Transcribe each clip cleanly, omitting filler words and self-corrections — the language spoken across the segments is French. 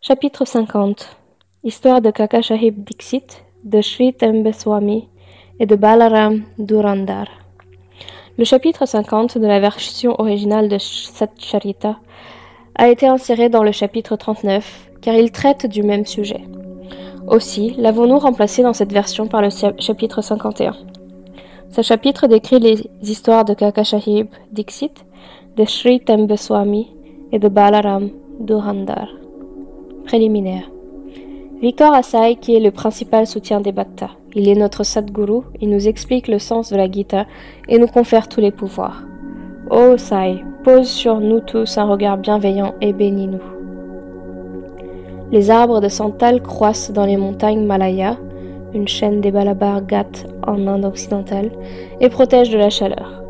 Chapitre 50. Histoire de Kaka Sahib Dixit, de Sri Tembeswami et de Balaram Durandar. Le chapitre 50 de la version originale de Satcharita a été inséré dans le chapitre 39 car il traite du même sujet. Aussi, l'avons-nous remplacé dans cette version par le chapitre 51. Ce chapitre décrit les histoires de Kaka Sahib Dixit, de Sri Tembeswami et de Balaram Durandar. Préliminaire. Victor Asai, qui est le principal soutien des Bhaktas. Il est notre Sadguru, il nous explique le sens de la Gita et nous confère tous les pouvoirs. Ô Sai, pose sur nous tous un regard bienveillant et bénis-nous. Les arbres de santal croissent dans les montagnes Malaya, une chaîne des Balabar Ghats en Inde occidentale, et protègent de la chaleur.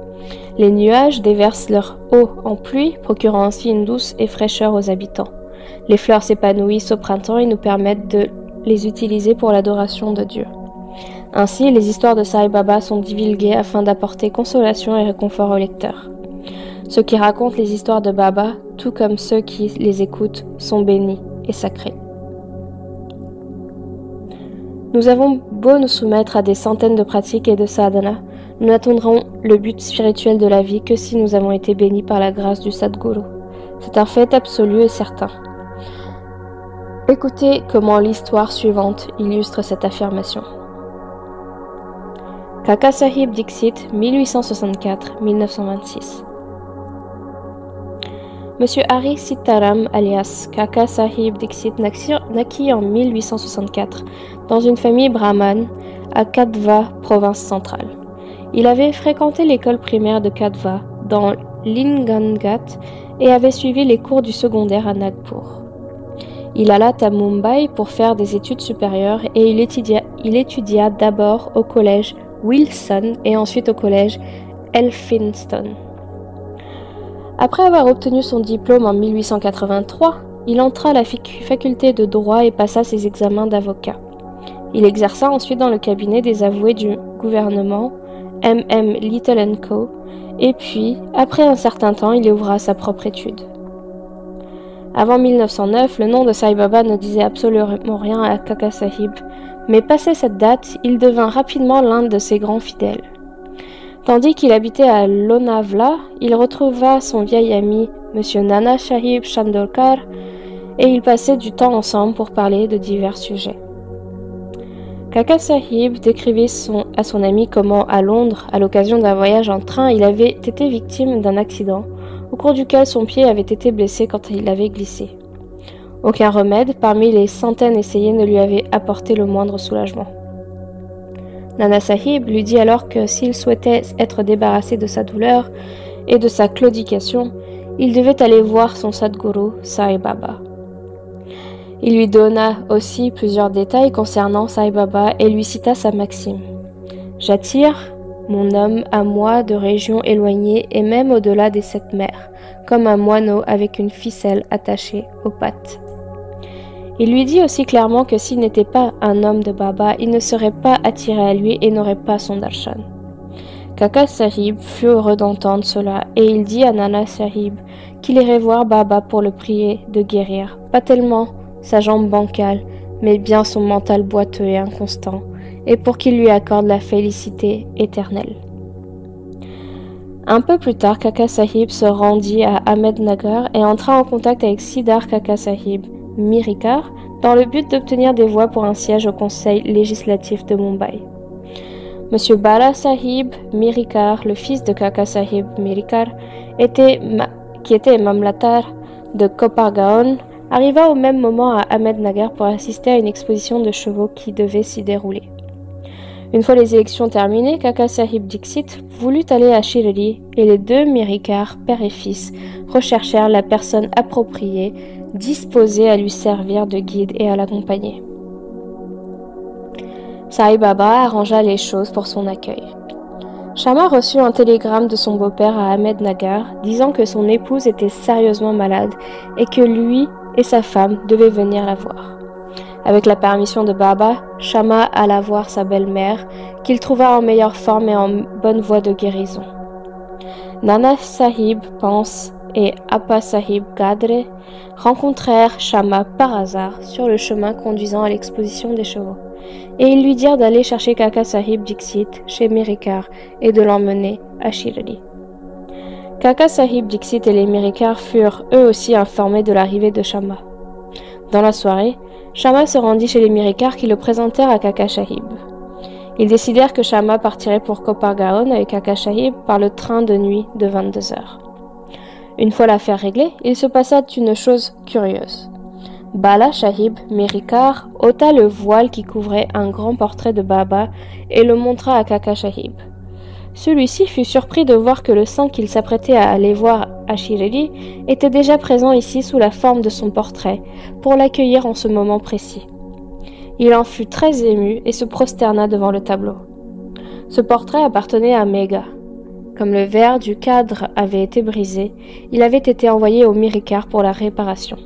Les nuages déversent leur eau en pluie, procurant ainsi une douce et fraîcheur aux habitants. Les fleurs s'épanouissent au printemps et nous permettent de les utiliser pour l'adoration de Dieu. Ainsi, les histoires de Sai Baba sont divulguées afin d'apporter consolation et réconfort aux lecteurs. Ceux qui racontent les histoires de Baba, tout comme ceux qui les écoutent, sont bénis et sacrés. Nous avons beau nous soumettre à des centaines de pratiques et de sadhana, nous n'atteindrons le but spirituel de la vie que si nous avons été bénis par la grâce du Sadguru. C'est un fait absolu et certain. Écoutez comment l'histoire suivante illustre cette affirmation. Kaka Sahib Dixit, 1864-1926. Monsieur Hari Sitaram, alias Kaka Sahib Dixit, naquit en 1864 dans une famille brahmane à Katwa, province centrale. Il avait fréquenté l'école primaire de Katwa dans l'Ingangat et avait suivi les cours du secondaire à Nagpur. Il alla à Mumbai pour faire des études supérieures et il étudia d'abord au collège Wilson et ensuite au collège Elphinstone. Après avoir obtenu son diplôme en 1883, il entra à la faculté de droit et passa ses examens d'avocat. Il exerça ensuite dans le cabinet des avoués du gouvernement M.M. Little & Co. Et puis, après un certain temps, il ouvra sa propre étude. Avant 1909, le nom de Sai Baba ne disait absolument rien à Kaka Sahib, mais passé cette date, il devint rapidement l'un de ses grands fidèles. Tandis qu'il habitait à Lonavla, il retrouva son vieil ami, M. Nana Sahib Chandorkar, et ils passaient du temps ensemble pour parler de divers sujets. Kaka Sahib décrivit à son ami comment, à Londres, à l'occasion d'un voyage en train, il avait été victime d'un accident, au cours duquel son pied avait été blessé quand il avait glissé. Aucun remède, parmi les centaines essayés, ne lui avait apporté le moindre soulagement. Nana Sahib lui dit alors que s'il souhaitait être débarrassé de sa douleur et de sa claudication, il devait aller voir son Sadguru, Sai Baba. Il lui donna aussi plusieurs détails concernant Sai Baba et lui cita sa maxime. « J'attire mon homme à moi de régions éloignées et même au-delà des 7 mers, comme un moineau avec une ficelle attachée aux pattes. » Il lui dit aussi clairement que s'il n'était pas un homme de Baba, il ne serait pas attiré à lui et n'aurait pas son darshan. Kaka Sahib fut heureux d'entendre cela et il dit à Nana Sahib qu'il irait voir Baba pour le prier de guérir, pas tellement sa jambe bancale, mais bien son mental boiteux et inconstant, et pour qu'il lui accorde la félicité éternelle. Un peu plus tard, Kaka Sahib se rendit à Ahmednagar et entra en contact avec Siddhar Kaka Sahib Mirikar dans le but d'obtenir des voix pour un siège au conseil législatif de Mumbai. Monsieur Bala Sahib Mirikar, le fils de Kaka Sahib Mirikar, qui était Mamlatar de Kopargaon, arriva au même moment à Ahmednagar pour assister à une exposition de chevaux qui devait s'y dérouler. Une fois les élections terminées, Kaka Sahib Dixit voulut aller à Shirdi et les deux Mirikar, père et fils, recherchèrent la personne appropriée, disposée à lui servir de guide et à l'accompagner. Sai Baba arrangea les choses pour son accueil. Shama reçut un télégramme de son beau-père à Ahmednagar disant que son épouse était sérieusement malade et que lui et sa femme devaient venir la voir. Avec la permission de Baba, Shama alla voir sa belle-mère, qu'il trouva en meilleure forme et en bonne voie de guérison. Nana Sahib pense et Appa Sahib Gadre rencontrèrent Shama par hasard sur le chemin conduisant à l'exposition des chevaux, et ils lui dirent d'aller chercher Kaka Sahib Dixit chez Mirikar et de l'emmener à Shirdi. Kaka Sahib Dixit et les Mirikar furent eux aussi informés de l'arrivée de Shama. Dans la soirée, Shama se rendit chez les Mirikar qui le présentèrent à Kaka Sahib. Ils décidèrent que Shama partirait pour Kopargaon avec Kaka Sahib par le train de nuit de 22 heures. Une fois l'affaire réglée, il se passa une chose curieuse. Bala Sahib Mirikar ôta le voile qui couvrait un grand portrait de Baba et le montra à Kaka Sahib. Celui-ci fut surpris de voir que le saint qu'il s'apprêtait à aller voir à Shirdi était déjà présent ici sous la forme de son portrait, pour l'accueillir en ce moment précis. Il en fut très ému et se prosterna devant le tableau. Ce portrait appartenait à Megha. Comme le verre du cadre avait été brisé, il avait été envoyé au Mirikar pour la réparation.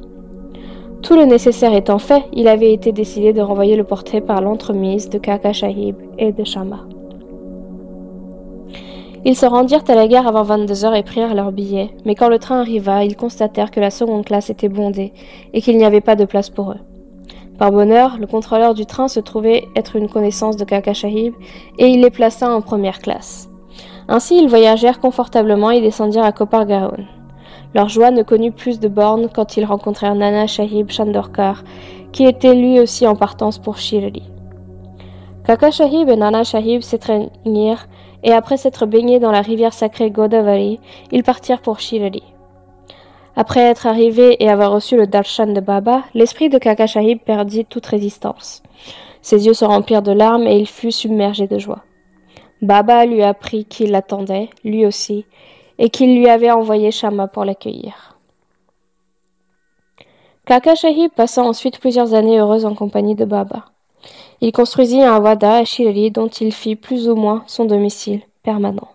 Tout le nécessaire étant fait, il avait été décidé de renvoyer le portrait par l'entremise de Kaka Sahib et de Shama. Ils se rendirent à la gare avant 22 heures et prirent leurs billets, mais quand le train arriva, ils constatèrent que la seconde classe était bondée et qu'il n'y avait pas de place pour eux. Par bonheur, le contrôleur du train se trouvait être une connaissance de Kaka Sahib et il les plaça en première classe. Ainsi, ils voyagèrent confortablement et descendirent à Kopargaon. Leur joie ne connut plus de bornes quand ils rencontrèrent Nana Sahib Chandorkar, qui était lui aussi en partance pour Shirdi. Kaka Sahib et Nana Sahib s'étreignirent et après s'être baignés dans la rivière sacrée Godavari, ils partirent pour Shirdi. Après être arrivés et avoir reçu le darshan de Baba, l'esprit de Kaka Sahib perdit toute résistance. Ses yeux se remplirent de larmes et il fut submergé de joie. Baba lui apprit qu'il l'attendait, lui aussi, et qu'il lui avait envoyé Shama pour l'accueillir. Kaka Sahib passa ensuite plusieurs années heureuses en compagnie de Baba. Il construisit un wada à Shirdi dont il fit plus ou moins son domicile permanent.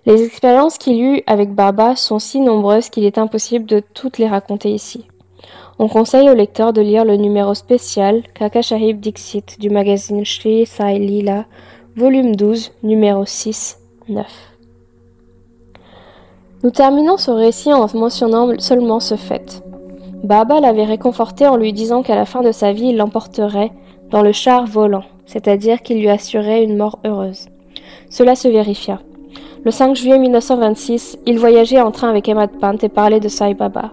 Les expériences qu'il eut avec Baba sont si nombreuses qu'il est impossible de toutes les raconter ici. On conseille au lecteur de lire le numéro spécial Kaka Sahib Dixit du magazine Shri Sai Leela, volume 12, numéro 6, 9. Nous terminons ce récit en mentionnant seulement ce fait. Baba l'avait réconforté en lui disant qu'à la fin de sa vie, il l'emporterait dans le char volant, c'est-à-dire qu'il lui assurait une mort heureuse. Cela se vérifia. Le 5 juillet 1926, il voyageait en train avec Ahmad Pant et parlait de Sai Baba.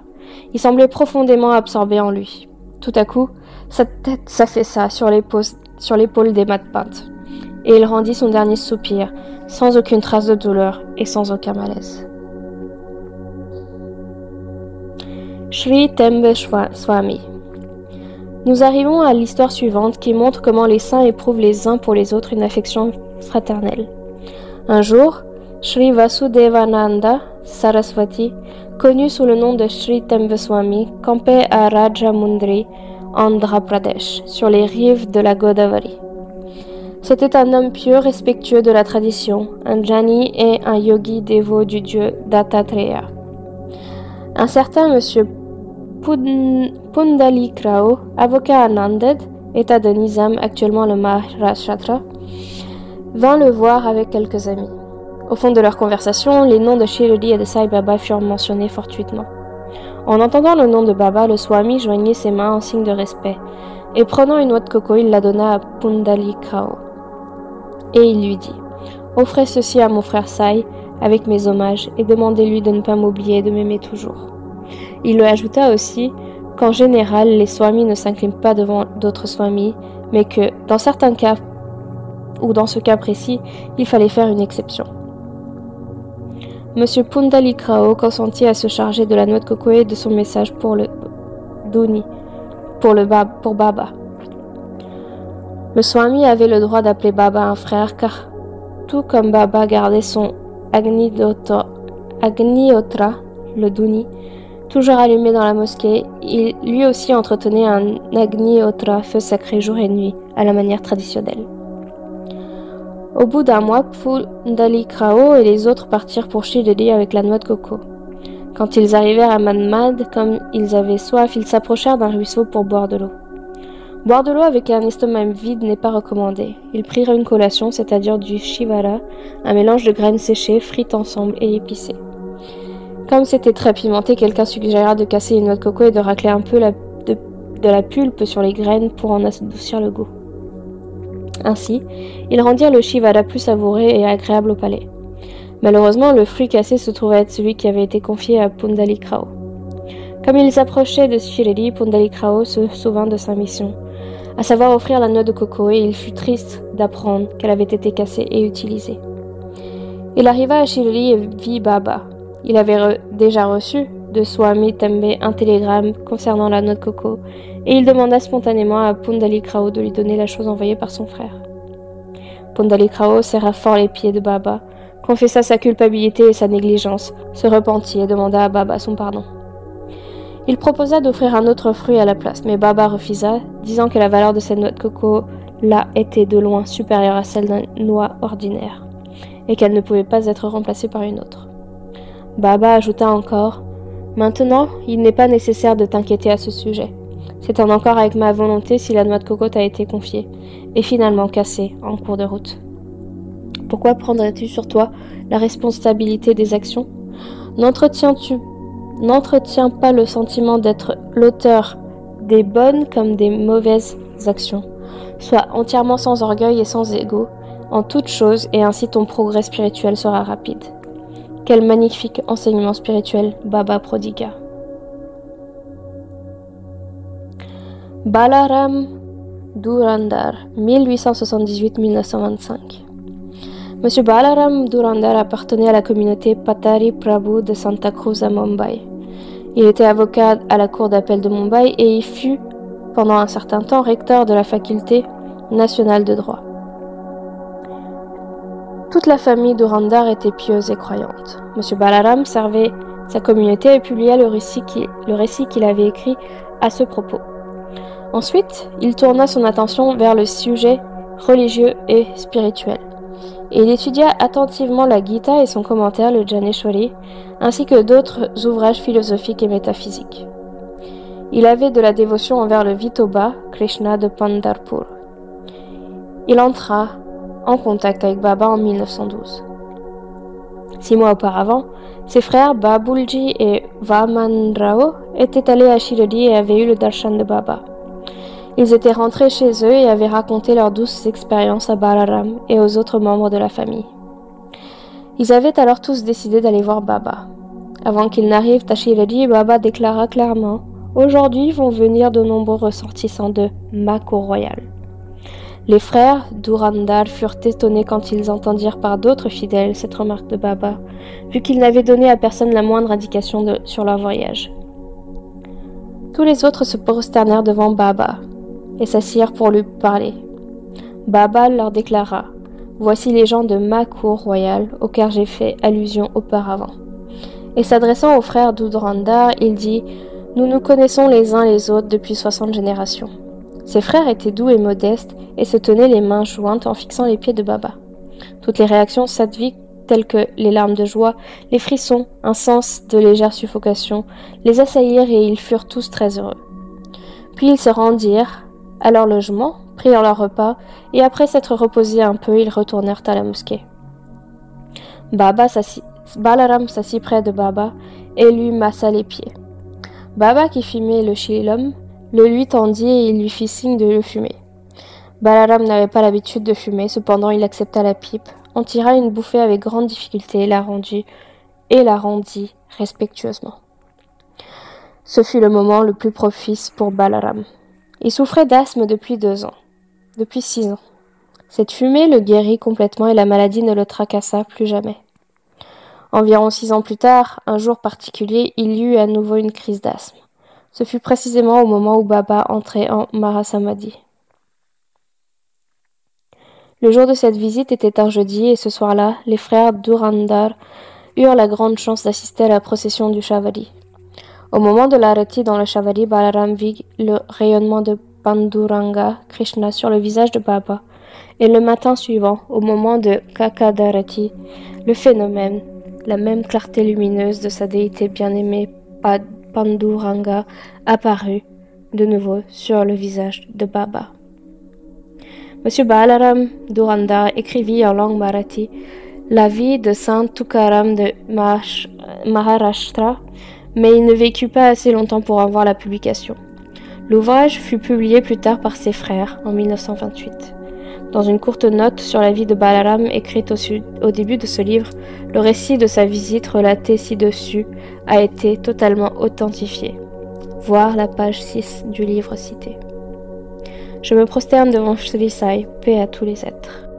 Il semblait profondément absorbé en lui. Tout à coup, sa tête s'affaissa sur l'épaule d'Ahmad Pant, et il rendit son dernier soupir, sans aucune trace de douleur et sans aucun malaise. Shri Tembe Swami. Nous arrivons à l'histoire suivante qui montre comment les saints éprouvent les uns pour les autres une affection fraternelle. Un jour, Shri Vasudevananda Saraswati, connu sous le nom de Shri Tembe Swami, campait à Rajamundry, Andhra Pradesh, sur les rives de la Godavari. C'était un homme pieux, respectueux de la tradition, un jnani et un yogi dévot du dieu Dattatreya. Un certain monsieur Pundalikrao, avocat à Nanded, état de Nizam, actuellement le Maharashtra, vint le voir avec quelques amis. Au fond de leur conversation, les noms de Shirdi et de Sai Baba furent mentionnés fortuitement. En entendant le nom de Baba, le Swami joignit ses mains en signe de respect, et prenant une noix de coco, il la donna à Pundalikrao. Et il lui dit « Offrez ceci à mon frère Sai, avec mes hommages, et demandez-lui de ne pas m'oublier et de m'aimer toujours. » Il lui ajouta aussi qu'en général, les swamis ne s'inclinent pas devant d'autres swamis, mais que, dans certains cas, ou dans ce cas précis, il fallait faire une exception. Monsieur Pundalikrao consentit à se charger de la noix de coco et de son message pour le Duni, pour Baba. Le swami avait le droit d'appeler Baba un frère, car tout comme Baba gardait son Agnihotra, le Duni, toujours allumé dans la mosquée, il lui aussi entretenait un Agnihotra, feu sacré jour et nuit, à la manière traditionnelle. Au bout d'un mois, Pundalikrao et les autres partirent pour Shirdi avec la noix de coco. Quand ils arrivèrent à Manmad, comme ils avaient soif, ils s'approchèrent d'un ruisseau pour boire de l'eau. Boire de l'eau avec un estomac vide n'est pas recommandé. Ils prirent une collation, c'est-à-dire du shivara, un mélange de graines séchées, frites ensemble et épicées. Comme c'était très pimenté, quelqu'un suggéra de casser une noix de coco et de racler un peu de la pulpe sur les graines pour en adoucir le goût. Ainsi, ils rendirent le shivada plus savoureux et agréable au palais. Malheureusement, le fruit cassé se trouvait être celui qui avait été confié à Pundalik Rao. Comme ils s'approchaient de Shirdi, Pundalik Rao se souvint de sa mission, à savoir offrir la noix de coco, et il fut triste d'apprendre qu'elle avait été cassée et utilisée. Il arriva à Shirdi et vit Baba. Il avait déjà reçu de Swami Tembe un télégramme concernant la noix de coco, et il demanda spontanément à Pundalik Rao de lui donner la chose envoyée par son frère. Pundalik Rao serra fort les pieds de Baba, confessa sa culpabilité et sa négligence, se repentit et demanda à Baba son pardon. Il proposa d'offrir un autre fruit à la place, mais Baba refusa, disant que la valeur de cette noix de coco-là était de loin supérieure à celle d'une noix ordinaire, et qu'elle ne pouvait pas être remplacée par une autre. Baba ajouta encore « Maintenant, il n'est pas nécessaire de t'inquiéter à ce sujet. C'est en accord avec ma volonté si la noix de coco t'a été confiée, et finalement cassée en cours de route. Pourquoi prendrais-tu sur toi la responsabilité des actions? N'entretiens pas le sentiment d'être l'auteur des bonnes comme des mauvaises actions. Sois entièrement sans orgueil et sans ego en toutes choses, et ainsi ton progrès spirituel sera rapide. » Quel magnifique enseignement spirituel Baba prodigua. Balaram Dhurandhar, 1878-1925. Monsieur Balaram Dhurandhar appartenait à la communauté Patari Prabhu de Santa Cruz à Mumbai. Il était avocat à la cour d'appel de Mumbai et y fut, pendant un certain temps, recteur de la faculté nationale de droit. Toute la famille Dhurandhar était pieuse et croyante. Monsieur Balaram servait sa communauté et publia le récit qu'il avait écrit à ce propos. Ensuite, il tourna son attention vers le sujet religieux et spirituel. Et il étudia attentivement la Gita et son commentaire, le Janeshwari, ainsi que d'autres ouvrages philosophiques et métaphysiques. Il avait de la dévotion envers le Vithoba, Krishna de Pandharpur. Il entra en contact avec Baba en 1912. 6 mois auparavant, ses frères Babulji et Vaman Rao étaient allés à Shirdi et avaient eu le darshan de Baba. Ils étaient rentrés chez eux et avaient raconté leurs douces expériences à Balaram et aux autres membres de la famille. Ils avaient alors tous décidé d'aller voir Baba. Avant qu'ils n'arrivent à Shirdi, Baba déclara clairement « Aujourd'hui vont venir de nombreux ressortissants de ma cour royale. » Les frères Dhurandhar furent étonnés quand ils entendirent par d'autres fidèles cette remarque de Baba, vu qu'ils n'avaient donné à personne la moindre indication sur leur voyage. Tous les autres se prosternèrent devant Baba et s'assirent pour lui parler. Baba leur déclara « Voici les gens de ma cour royale auxquels j'ai fait allusion auparavant. » Et s'adressant aux frères Dhurandhar, il dit « Nous nous connaissons les uns les autres depuis 60 générations. » Ses frères étaient doux et modestes et se tenaient les mains jointes en fixant les pieds de Baba. Toutes les réactions sattviques telles que les larmes de joie, les frissons, un sens de légère suffocation, les assaillirent et ils furent tous très heureux. Puis ils se rendirent à leur logement, prirent leur repas et après s'être reposés un peu, ils retournèrent à la mosquée. Balaram s'assit près de Baba et lui massa les pieds. Baba, qui fumait le chillum, le lui tendit et il lui fit signe de le fumer. Balaram n'avait pas l'habitude de fumer, cependant il accepta la pipe, en tira une bouffée avec grande difficulté et la rendit respectueusement. Ce fut le moment le plus propice pour Balaram. Il souffrait d'asthme depuis 6 ans. Cette fumée le guérit complètement et la maladie ne le tracassa plus jamais. Environ 6 ans plus tard, un jour particulier, il y eut à nouveau une crise d'asthme. Ce fut précisément au moment où Baba entrait en Mahasamadhi. Le jour de cette visite était un jeudi et ce soir-là, les frères Dhurandhar eurent la grande chance d'assister à la procession du Shavadi. Au moment de l'arati dans le Shavadi, Balaram vit le rayonnement de Panduranga Krishna sur le visage de Baba. Et le matin suivant, au moment de Kakadarati, le phénomène, la même clarté lumineuse de sa déité bien-aimée Panduranga apparut de nouveau sur le visage de Baba. Monsieur Balaram Dhurandhar écrivit en langue marathi la vie de Saint Tukaram de Maharashtra, mais il ne vécut pas assez longtemps pour en voir la publication. L'ouvrage fut publié plus tard par ses frères, en 1928. Dans une courte note sur la vie de Balaram écrite au début de ce livre, le récit de sa visite relaté ci-dessus a été totalement authentifié. Voir la page 6 du livre cité. Je me prosterne devant Sri Sai, paix à tous les êtres.